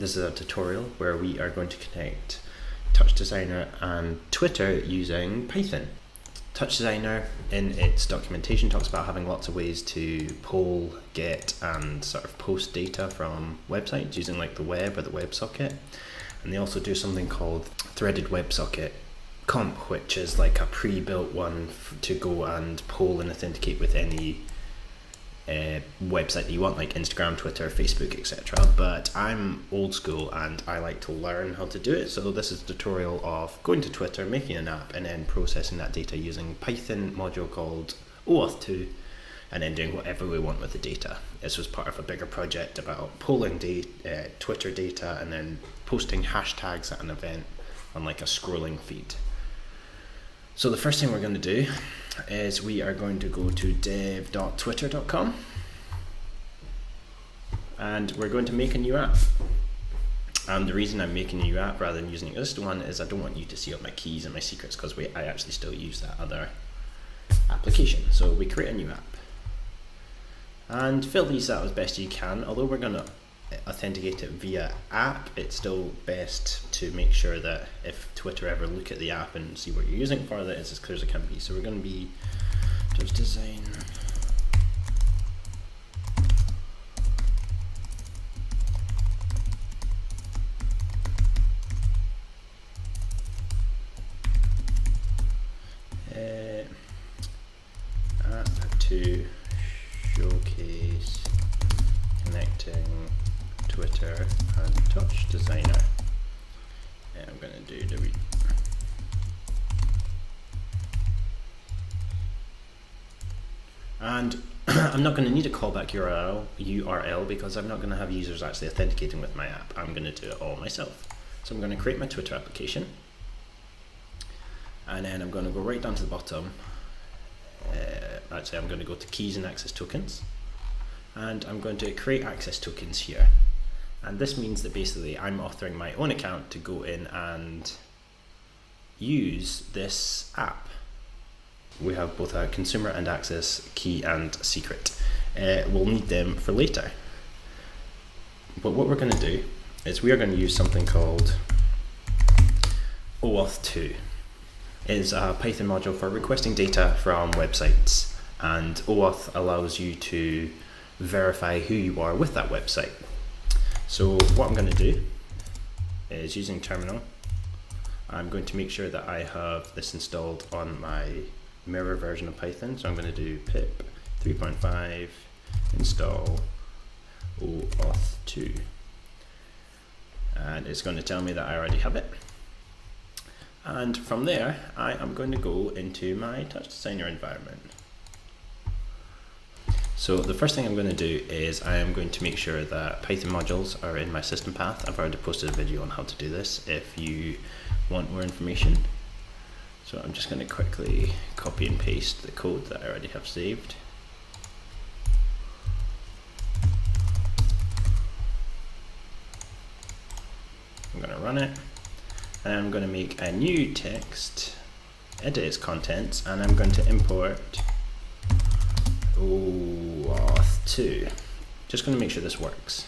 This is a tutorial where we are going to connect Touchdesigner and Twitter using Python. Touchdesigner in its documentation talks about having lots of ways to pull, get and sort of post data from websites using like the web or the WebSocket. And they also do something called threaded WebSocket comp, which is like a pre-built one to go and poll and authenticate with any website that you want, like Instagram, Twitter, Facebook, etc. But I'm old school and I like to learn how to do it, so this is a tutorial of going to Twitter, making an app and then processing that data using Python module called OAuth2 and then doing whatever we want with the data. This was part of a bigger project about polling Twitter data and then posting hashtags at an event on like a scrolling feed. So the first thing we're going to do is we are going to go to dev.twitter.com and we're going to make a new app. And the reason I'm making a new app rather than using this one is I don't want you to see all my keys and my secrets, because I actually still use that other application. So we create a new app and fill these out as best you can. Although we're going to authenticate it via app, it's still best to make sure that if Twitter ever look at the app and see what you're using it for, that it's as clear as it can be. So we're going to be Touchdesigner app to showcase connecting Twitter and Touchdesigner. And I'm going to do and I'm not going to need a callback URL because I'm not going to have users actually authenticating with my app. I'm going to do it all myself. So I'm going to create my Twitter application and then I'm going to go right down to the bottom. Actually, I'm going to go to keys and access tokens and I'm going to create access tokens here. And this means that basically I'm authoring my own account to go in and use this app. We have both a consumer and access key and secret. We'll need them for later. But what we're going to do is we are going to use something called OAuth2. It is a Python module for requesting data from websites, and OAuth allows you to verify who you are with that website. So what I'm going to do is, using terminal, I'm going to make sure that I have this installed on my mirror version of Python. So I'm going to do pip 3.5 install OAuth2 and it's going to tell me that I already have it. And from there I am going to go into my Touchdesigner environment. So the first thing I'm going to do is I am going to make sure that Python modules are in my system path. I've already posted a video on how to do this if you want more information. So I'm just going to quickly copy and paste the code that I already have saved. I'm going to run it and I'm going to make a new text, edit its contents, and I'm going to import OAuth2. Just going to make sure this works.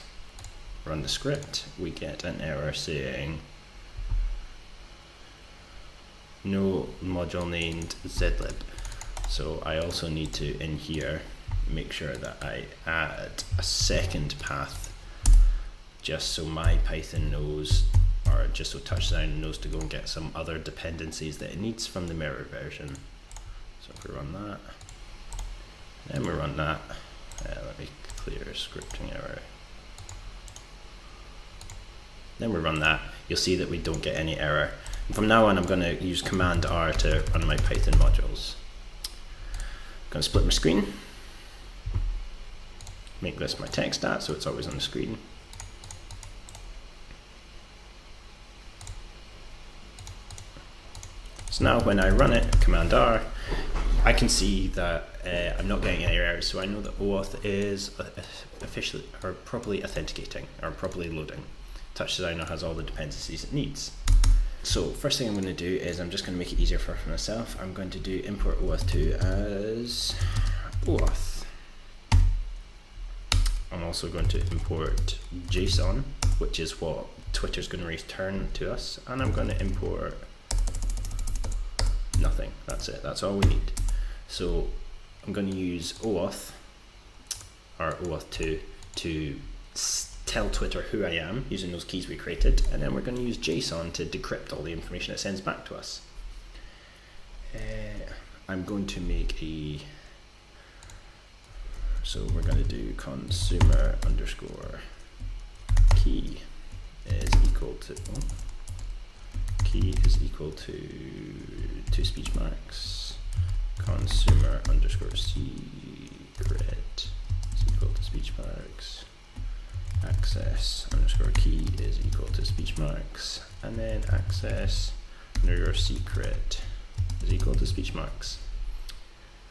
Run the script. We get an error saying no module named zlib. So I also need to, in here, make sure that I add a second path just so my Python knows, or just so Touchdesigner knows to go and get some other dependencies that it needs from the mirror version. So if we run that, then we run that, let me clear scripting error. Then we run that, you'll see that we don't get any error. And from now on I'm going to use Command R to run my Python modules. I'm going to split my screen, make this my text stat so it's always on the screen. So now when I run it, Command R, I can see that I'm not getting any errors, so I know that OAuth is officially or properly authenticating or properly loading. Touchdesigner has all the dependencies it needs. So first thing I'm going to do is I'm just going to make it easier for myself. I'm going to do import OAuth2 as OAuth. I'm also going to import JSON, which is what Twitter's going to return to us, and I'm going to import nothing. That's it. That's all we need. So I'm going to use OAuth or OAuth2 to tell Twitter who I am using those keys we created, and then we're going to use JSON to decrypt all the information it sends back to us. I'm going to make so we're going to do consumer underscore key is equal to speech marks, consumer underscore secret is equal to speech marks, access underscore key is equal to speech marks, and then access underscore secret is equal to speech marks.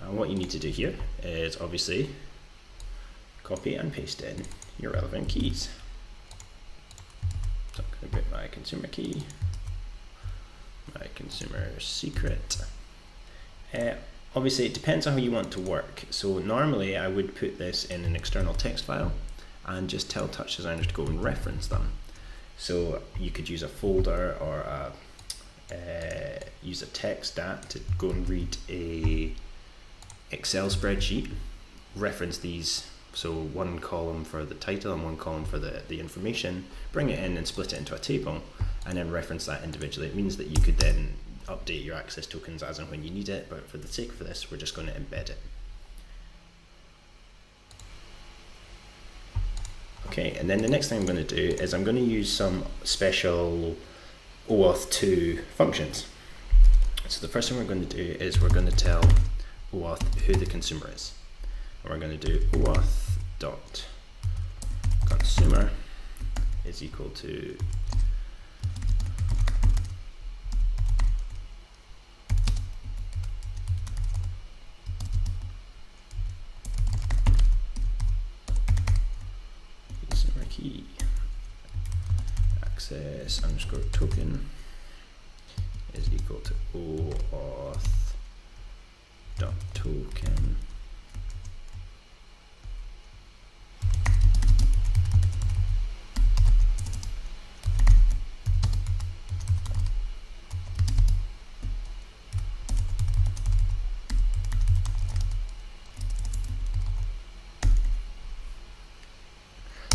And what you need to do here is obviously copy and paste in your relevant keys. So I'm going to put my consumer key, my consumer secret. Obviously it depends on how you want to work. So normally I would put this in an external text file and just tell Touchdesigner to go and reference them. So you could use a folder or use a text stat to go and read a Excel spreadsheet, reference these, so one column for the title and one column for the information, bring it in and split it into a table, and then reference that individually. It means that you could then update your access tokens as and when you need it, but for the sake of this, we're just going to embed it. Okay, and then the next thing I'm going to do is I'm going to use some special OAuth2 functions. So the first thing we're going to do is we're going to tell OAuth who the consumer is. And we're going to do OAuth.consumer is equal to consumer key access underscore token is equal to OAuth.token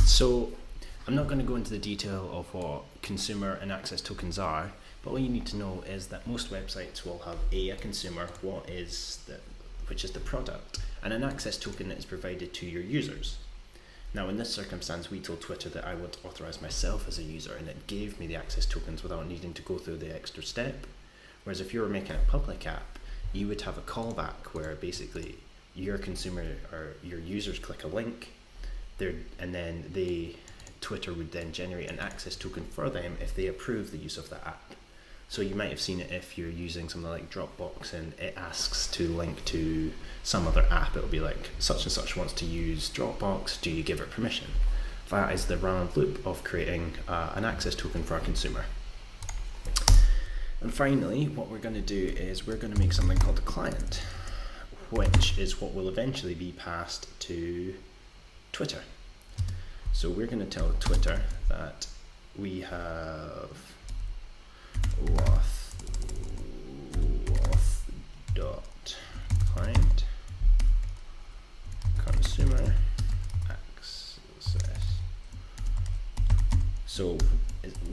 So I'm not going to go into the detail of what consumer and access tokens are, but all you need to know is that most websites will have a consumer, which is the product, and an access token that is provided to your users. Now in this circumstance, we told Twitter that I would authorize myself as a user, and it gave me the access tokens without needing to go through the extra step. Whereas if you were making a public app, you would have a callback where basically your consumer or your users click a link, and then Twitter would then generate an access token for them if they approve the use of that app. So you might have seen it if you're using something like Dropbox and it asks to link to some other app. It'll be like such and such wants to use Dropbox, do you give it permission? That is the round loop of creating an access token for our consumer. And finally, what we're going to do is we're going to make something called a client, which is what will eventually be passed to Twitter. So we're going to tell Twitter that we have auth.client consumer access. So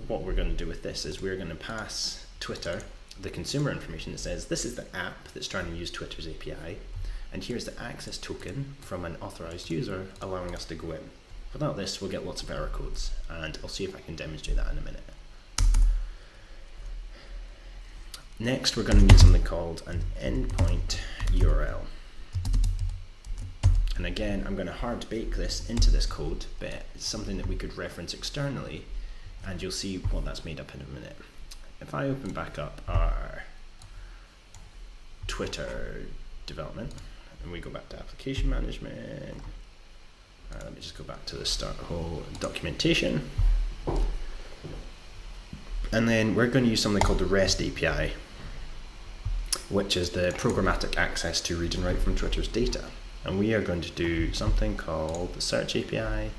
what we're going to do with this is we're going to pass Twitter the consumer information that says this is the app that's trying to use Twitter's API, and here's the access token from an authorized user allowing us to go in. Without this, we'll get lots of error codes, and I'll see if I can demonstrate that in a minute. Next, we're going to need something called an endpoint URL. And again, I'm going to hard bake this into this code, but it's something that we could reference externally, and you'll see what that's made up in a minute. If I open back up our Twitter development, and we go back to application management, let me just go back to the start whole documentation, and then we're going to use something called the REST API, which is the programmatic access to read and write from Twitter's data. and we are going to do something called the search API,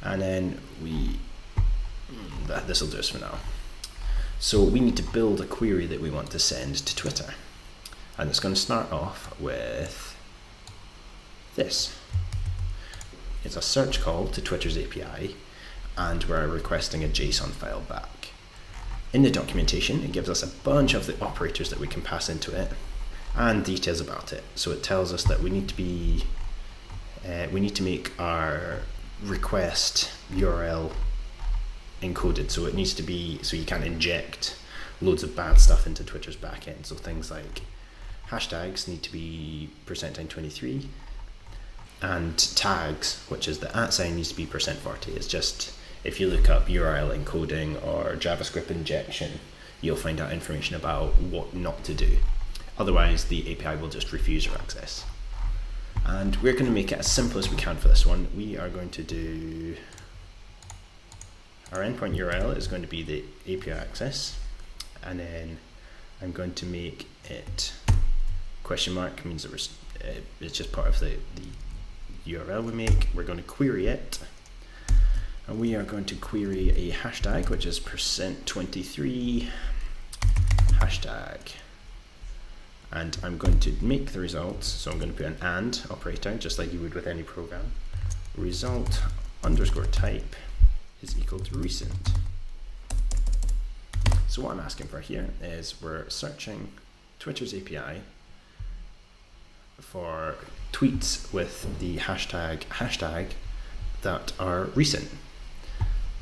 and then this will do us for now. So we need to build a query that we want to send to Twitter, and it's going to start off with this. It's a search call to Twitter's API, and we're requesting a JSON file back. In the documentation, it gives us a bunch of the operators that we can pass into it and details about it. So it tells us that we need to make our request URL encoded, so it needs to be, so you can't inject loads of bad stuff into Twitter's backend. So things like hashtags need to be %23, and tags, which is the @ needs to be %40. It's just, if you look up URL encoding or JavaScript injection, you'll find out information about what not to do. Otherwise, the API will just refuse your access. And we're going to make it as simple as we can for this one. We are going to do, our endpoint URL is going to be the API access, and then I'm going to make it question mark, means that it's just part of the URL we make. We're going to query it, and we are going to query a hashtag, which is %23 hashtag. And I'm going to make the results, so I'm going to put an AND operator, just like you would with any program. Result underscore type is equal to recent. So what I'm asking for here is we're searching Twitter's API for tweets with the hashtag that are recent.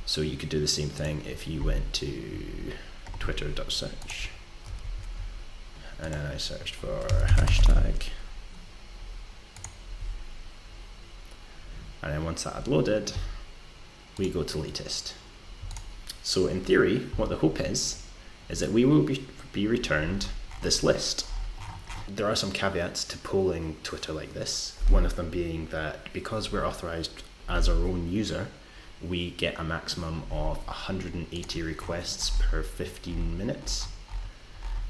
So you could do the same thing if you went to twitter.search, and then I searched for hashtag, and then once that had loaded, we go to latest. So in theory, what the hope is that we will be returned this list. There are some caveats to polling Twitter like this, one of them being that because we're authorized as our own user, we get a maximum of 180 requests per 15 minutes,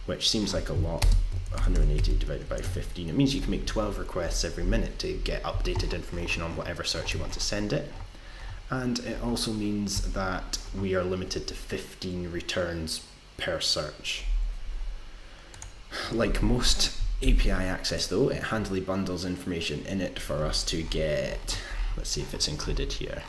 which seems like a lot. 180 divided by 15, it means you can make 12 requests every minute to get updated information on whatever search you want to send it. And it also means that we are limited to 15 returns per search. Like most API access though, it handily bundles information in it for us to get. Let's see if it's included here.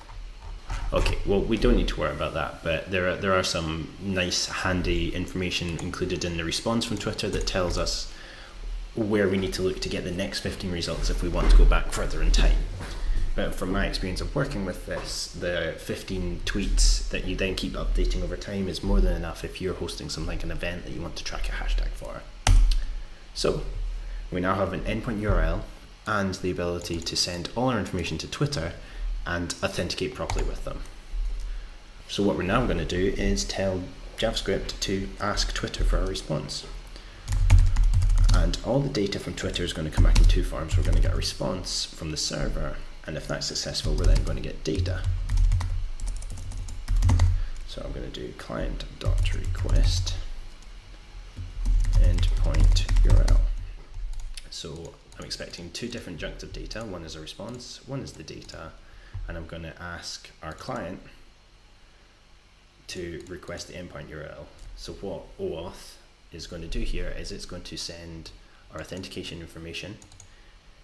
Okay, well, we don't need to worry about that, but there are some nice handy information included in the response from Twitter that tells us where we need to look to get the next 15 results if we want to go back further in time. But from my experience of working with this, the 15 tweets that you then keep updating over time is more than enough if you're hosting something like an event that you want to track a hashtag for. So we now have an endpoint URL and the ability to send all our information to Twitter and authenticate properly with them. So what we're now going to do is tell JavaScript to ask Twitter for a response. And all the data from Twitter is going to come back in two forms. We're going to get a response from the server, and if that's successful, we're then going to get data. So I'm going to do client.request endpoint URL. So I'm expecting two different chunks of data. One is a response, one is the data, and I'm going to ask our client to request the endpoint URL. So what OAuth is going to do here is it's going to send our authentication information,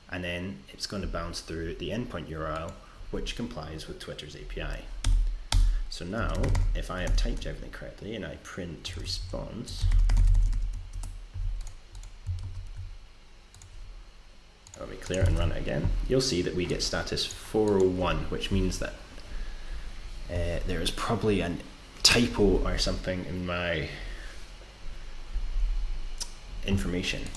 and then it's going to bounce through the endpoint URL, which complies with Twitter's API. So now, if I have typed everything correctly and I print response, I'll be clear and run it again, you'll see that we get status 401, which means that there is probably a typo or something in my information.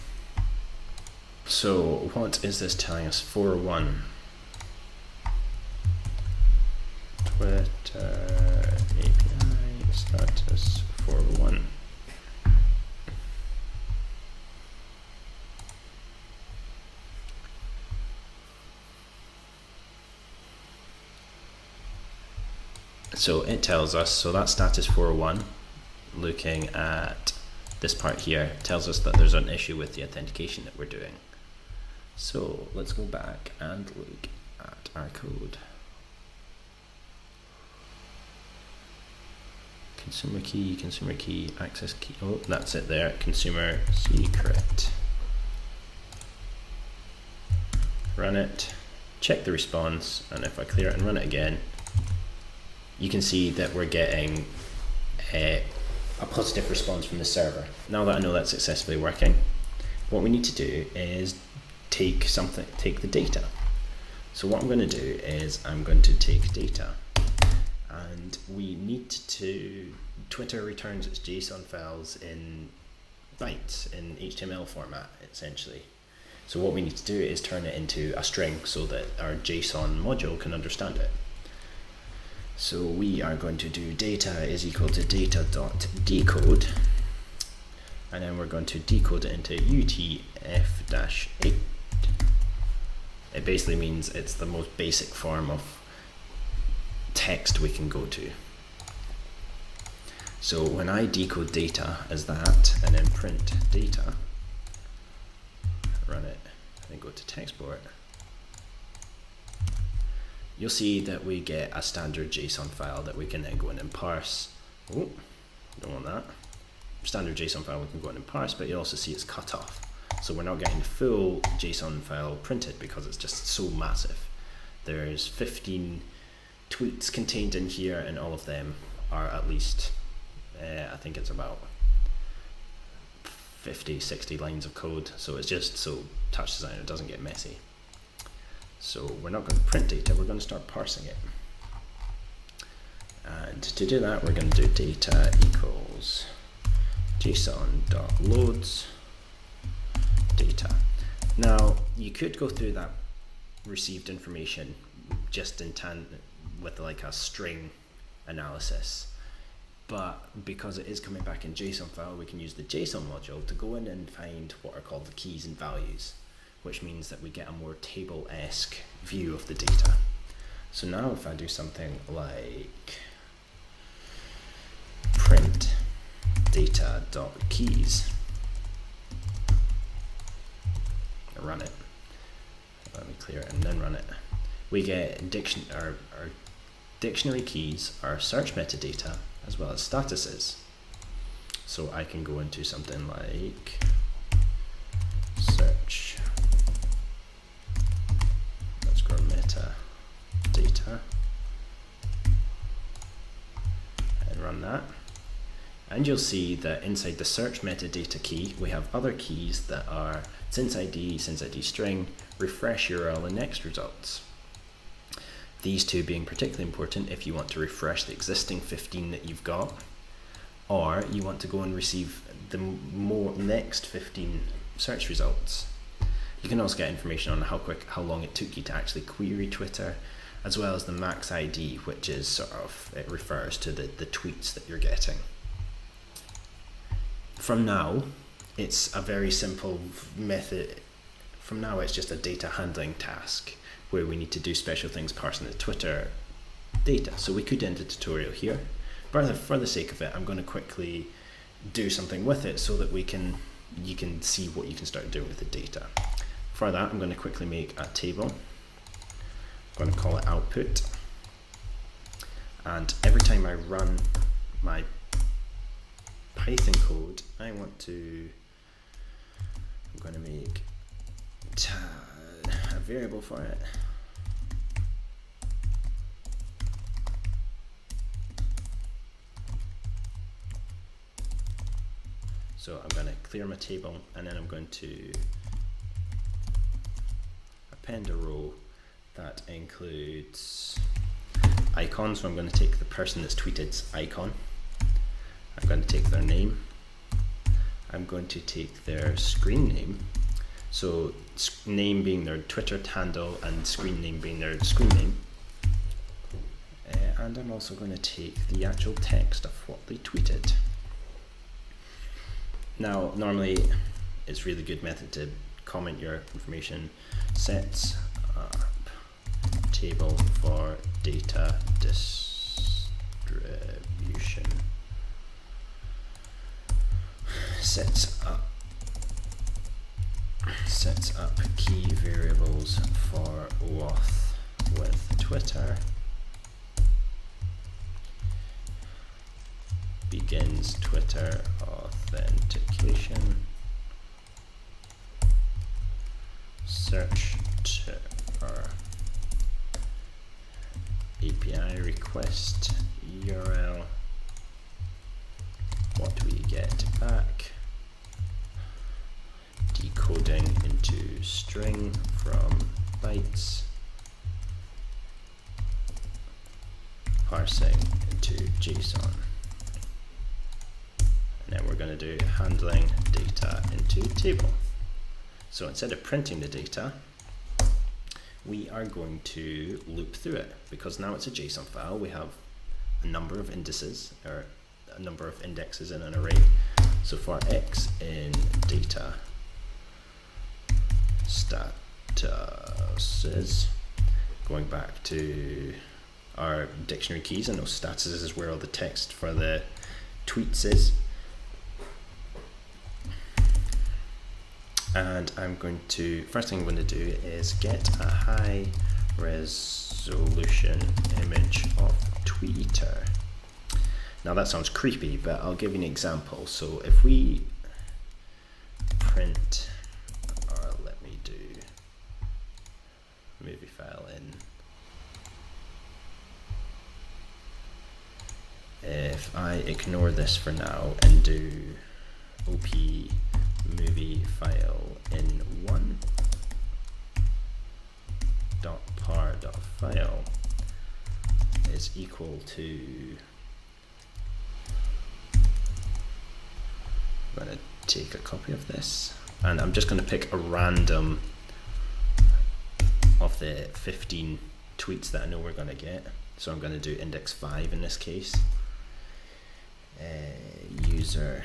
So what is this telling us? 401. Twitter API status 401. So it tells us, so that's status 401, looking at this part here, tells us that there's an issue with the authentication that we're doing. So let's go back and look at our code. Consumer key, access key. Oh, that's it there. Consumer secret. Run it, check the response, and if I clear it and run it again, you can see that we're getting a positive response from the server. Now that I know that's successfully working, what we need to do is take the data. So what I'm going to do is I'm going to take data, and we need to, Twitter returns its JSON files in bytes, in HTML format essentially. So what we need to do is turn it into a string so that our JSON module can understand it. So we are going to do data is equal to data.decode, and then we're going to decode it into UTF-8. It basically means it's the most basic form of text we can go to. So when I decode data as that and then print data, run it, and then go to export, you'll see that we get a standard JSON file that we can then go in and parse. Oh, don't want that. Standard JSON file we can go in and parse, but you also see it's cut off. So we're not getting the full JSON file printed because it's just so massive. There's 15 tweets contained in here, and all of them are at least, I think it's about 50, 60 lines of code. So it's just so Touchdesigner doesn't get messy. So we're not going to print data, we're going to start parsing it. And to do that, we're going to do data equals JSON.loads data. Now, you could go through that received information just in tandem with like a string analysis, but because it is coming back in JSON file, we can use the JSON module to go in and find what are called the keys and values, which means that we get a more table-esque view of the data. So now if I do something like print data.keys, run it, let me clear it and then run it, we get our dictionary keys, our search metadata, as well as statuses. So I can go into something like search, let's go metadata, and run that. And you'll see that inside the search metadata key, we have other keys that are since ID string, refresh URL, and next results. These two being particularly important if you want to refresh the existing 15 that you've got, or you want to go and receive the next 15 search results. You can also get information on how long it took you to actually query Twitter, as well as the max ID, which is sort of, it refers to the tweets that you're getting. From now, it's a very simple method. From now, it's just a data handling task where we need to do special things parsing the Twitter data. So we could end the tutorial here, but for the sake of it, I'm going to quickly do something with it so that you can see what you can start doing with the data. For that, I'm going to quickly make a table. I'm going to call it output, and every time I run my Python code, I'm going to make a variable for it. So I'm going to clear my table, and then I'm going to append a row that includes icons. So I'm going to take the person that's tweeted's icon. I'm going to take their name. I'm going to take their screen name. So name being their Twitter handle and screen name being their screen name. And I'm also going to take the actual text of what they tweeted. Now, normally it's really good method to comment your information. Sets up table for data distribution. Sets up sets up key variables for auth with Twitter, begins Twitter authentication, search to our API request URL, what do we get back, decoding into string from bytes, parsing into JSON. And then we're going to do handling data into table. So instead of printing the data, we are going to loop through it, because now it's a JSON file. We have a number of indices, or a number of indexes in an array. So for x in data statuses, going back to our dictionary keys, and those statuses is where all the text for the tweets is. And I'm going to, first thing I'm going to do is get a high resolution image of Twitter. Now that sounds creepy, but I'll give you an example. So if we print, or let me do movie file in. If I ignore this for now and do op movie file in one dot par dot file is equal to, I'm going to take a copy of this, and I'm just going to pick a random of the 15 tweets that I know we're going to get. So I'm going to do index 5 in this case. User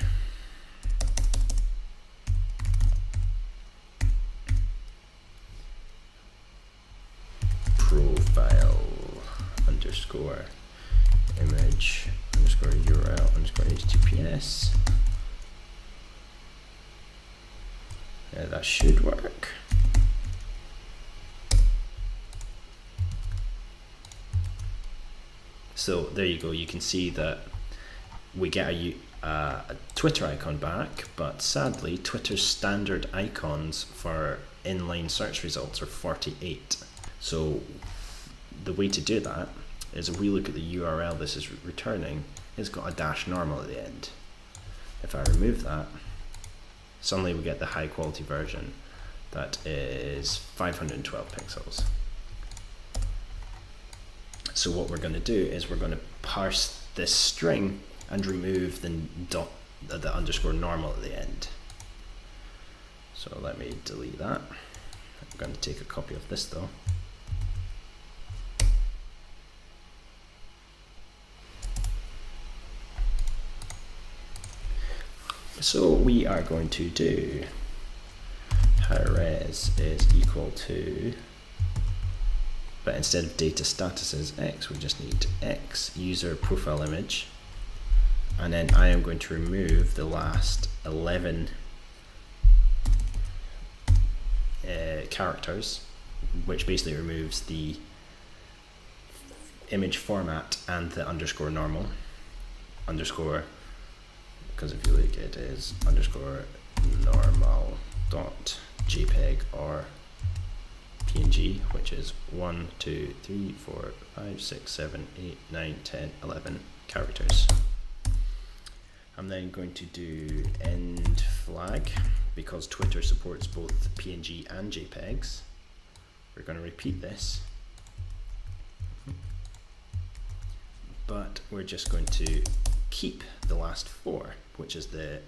profile underscore image underscore URL underscore HTTPS. Yeah, that should work. So there you go. You can see that we get a Twitter icon back, but sadly Twitter's standard icons for inline search results are 48. So the way to do that is, if we look at the URL this is returning, it's got a dash normal at the end. If I remove that, suddenly we get the high quality version that is 512 pixels. So what we're going to do is we're going to parse this string and remove the underscore normal at the end. So let me delete that. I'm going to take a copy of this though. So we are going to do high res is equal to, but instead of data status is x, we just need x user profile image, and then I am going to remove the last 11 characters, which basically removes the image format and the underscore normal underscore, because if you look, it is underscore normal dot JPEG or PNG, which is 1, 2, 3, 4, 5, 6, 7, 8, 9, 10, 11 characters. I'm then going to do end flag, because Twitter supports both PNG and JPEGs. We're going to repeat this, but we're just going to keep the last 4, which is the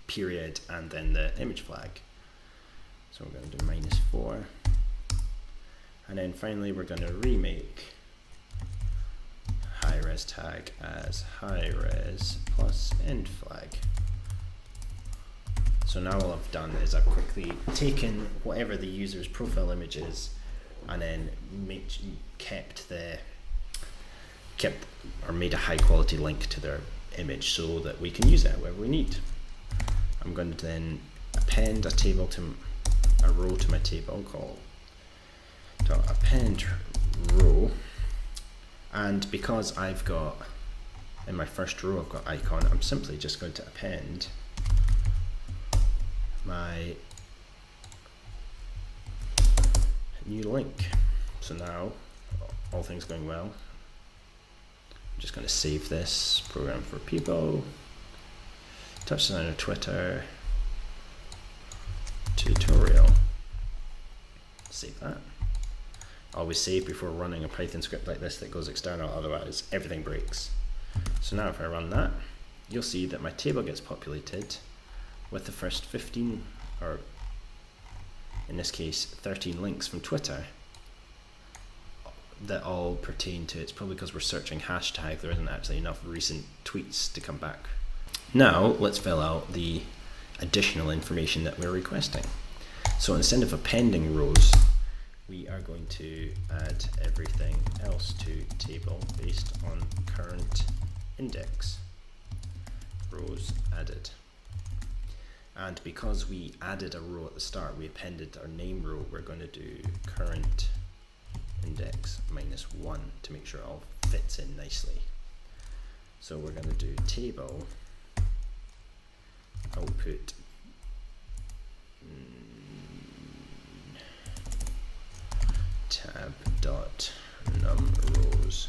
period and then the image flag. So we're going to do -4. And then finally we're going to remake high res tag as high res plus end flag. So now all I've done is I've quickly taken whatever the user's profile image is and then made a high quality link to their image so that we can use it wherever we need. I'm going to then append a table to a row to my table called append row, and because I've got in my first row I've got icon, I'm simply just going to append my new link. So now, all things going well, I'm just going to save this program for people, Touchdesigner Twitter tutorial. Save that. Always save before running a Python script like this that goes external, otherwise everything breaks. So now if I run that, you'll see that my table gets populated with the first 15, or in this case 13 links from Twitter that all pertain to, it's probably because we're searching hashtag, there isn't actually enough recent tweets to come back. Now let's fill out the additional information that we're requesting. So instead of appending rows, we are going to add everything else to table based on current index. Rows added. And because we added a row at the start, we appended our name row, we're going to do current index -1 to make sure it all fits in nicely. So we're going to do table output tab dot num rows,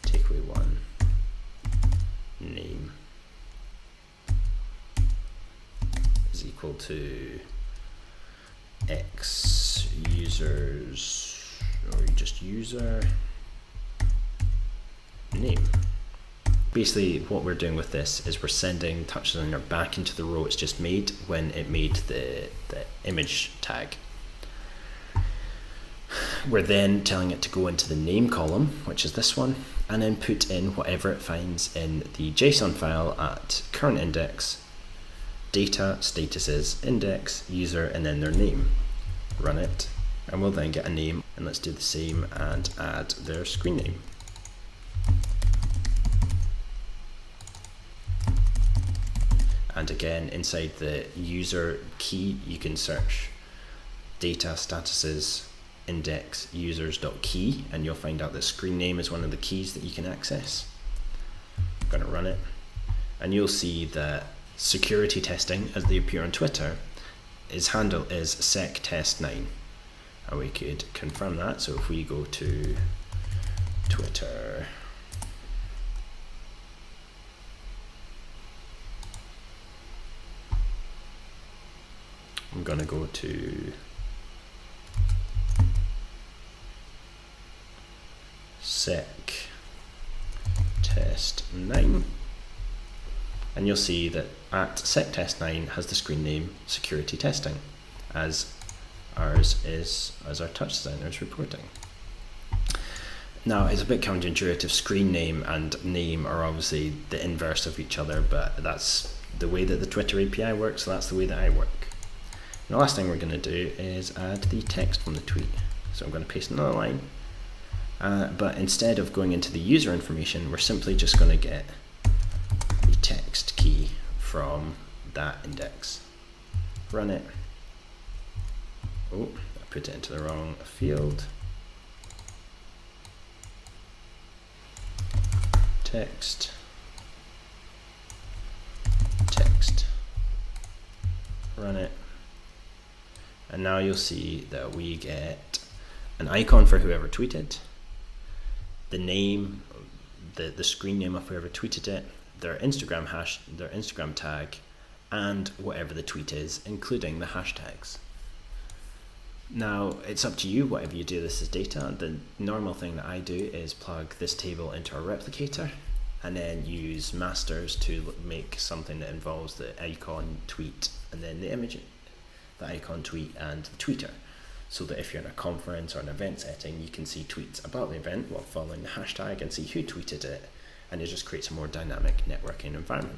take away 1, name is equal to x users, or just user name. Basically what we're doing with this is we're sending Touchdesigner back into the row it's just made when it made the image tag. We're then telling it to go into the name column, which is this one, and then put in whatever it finds in the JSON file at current index, data, statuses, index, user, and then their name. Run it, and we'll then get a name, and let's do the same and add their screen name. And again, inside the user key, you can search data, statuses, index, users.key, and you'll find out that screen name is one of the keys that you can access. I'm going to run it, and you'll see that security testing, as they appear on Twitter, its handle is sectest9, and we could confirm that. So if we go to Twitter, I'm going to go to sectest9, and you'll see that at sectest9 has the screen name security testing, as ours is, as our Touchdesigner is reporting. Now it's a bit counterintuitive, screen name and name are obviously the inverse of each other, but that's the way that the Twitter API works, so that's the way that I work. And the last thing we're going to do is add the text from the tweet. So I'm going to paste another line. But instead of going into the user information, we're simply just going to get the text key from that index. Run it. Oh, I put it into the wrong field. Text. Run it. And now you'll see that we get an icon for whoever tweeted, the name, the screen name of whoever tweeted it, their Instagram hash, their Instagram tag, and whatever the tweet is, including the hashtags. Now it's up to you, whatever you do this as data. The normal thing that I do is plug this table into a replicator and then use masters to make something that involves the icon, tweet, and then the image, the icon, tweet, and the tweeter, so that if you're in a conference or an event setting, you can see tweets about the event while following the hashtag and see who tweeted it, and it just creates a more dynamic networking environment.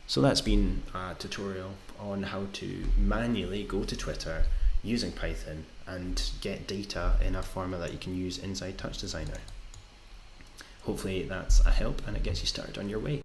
So that's been a tutorial on how to manually go to Twitter using Python and get data in a format that you can use inside Touchdesigner. Hopefully that's a help and it gets you started on your way.